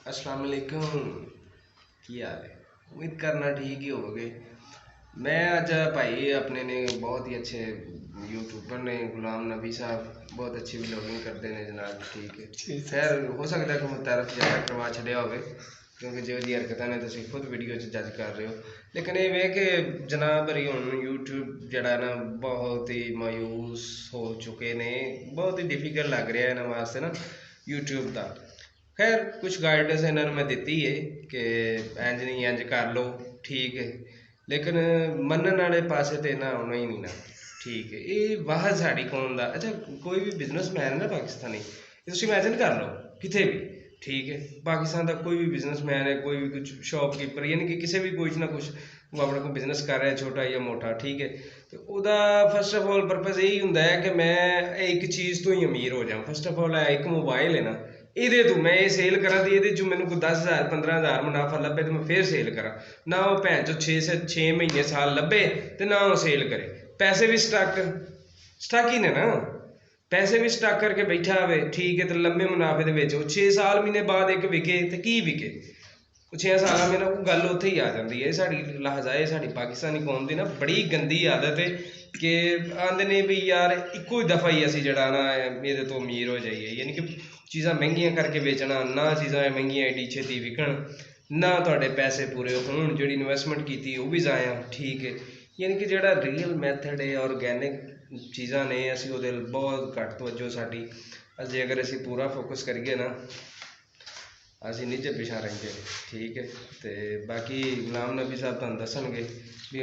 अस्सलाम वालेकुम। की हाल है? उम्मीद करना ठीक ही होगे। मैं अज भाई अपने ने बहुत ही अच्छे यूट्यूबर ने गुलाम नबी साहब बहुत अच्छी व्लॉगिंग करते हैं जनाब। ठीक है, खैर हो सकता है कि मुतारफ ज़्यादा करवा छड़िया हो, क्योंकि जो जी हरकत ने तुम खुद वीडियो जज कर रहे हो। लेकिन ये वे कि जनाब हरी हूँ यूट्यूब जड़ा ना बहुत ही मायूस हो चुके ने, बहुत ही डिफिकल्ट लग रहा है इन्होंने वास्ते ना यूट्यूब का। खैर कुछ गाइडेंस इन्होंने मैं दी है कि इंज नहीं इंज कर लो, ठीक है। लेकिन मनन वाले पासे तो ना आना ही नहीं ना, ठीक है। ये वाह साड़ी कौन दा अच्छा कोई भी बिजनेसमैन है ना पाकिस्तानी, तुम इमेजिन कर लो कितने भी, ठीक है। पाकिस्तान का कोई भी बिजनेसमैन है, कोई भी कुछ शॉपकीपर यानी कि किसी भी कुछ ना कुछ वो अपना कोई बिजनेस कर रहा है छोटा या मोटा, ठीक है। तो वह फस्ट ऑफ ऑल परपज़ यही होंगे है कि मैं एक चीज़ तो ही अमीर हो जाऊँ। फस्ट ऑफ ऑल एक मोबाइल है ना, ये तो मैं ये सेल करा तो ये चो मैंने कोई 10,000 15,000 मुनाफा लभे तो मैं फिर सेल करा ना। वो भैन चो 6 महीने साल लभे तो ना वो सेल करे। पैसे भी स्टक ही ने ना, पैसे भी स्टक करके बैठा हुए, ठीक है। तो लंबे मुनाफे के 6 साल महीने बाद एक विके तो की विके, 6 साल में ना वो गल उत्थे ही आ जाती है। साड़ी लहजा है, साड़ी पाकिस्तानी कौम की ना बड़ी गंदी आदत है कि आंदे ने भी यार इको ही दफ़ा ही असी जड़ा ना ये तो अमीर हो जाइए, यानी कि चीज़ां महंगियां करके बेचना ना, चीज़ां महंगियां एडी छेती विकन ना, थोड़े पैसे पूरे हो जी इन्वेस्टमेंट की वो भी जाया, ठीक है। यानी कि जोड़ा रियल मैथड है ऑर्गैनिक चीज़ां ने असी वो बहुत घट तवज्जो साड़ी अजे अगर असी पूरा फोकस करिए ना ਅਸੀਂ ਨੀਚੇ ਪਿਛਾ रहेंगे, ठीक है। तो बाकी गुलाम नबी साहब तुहानू दसणगे भी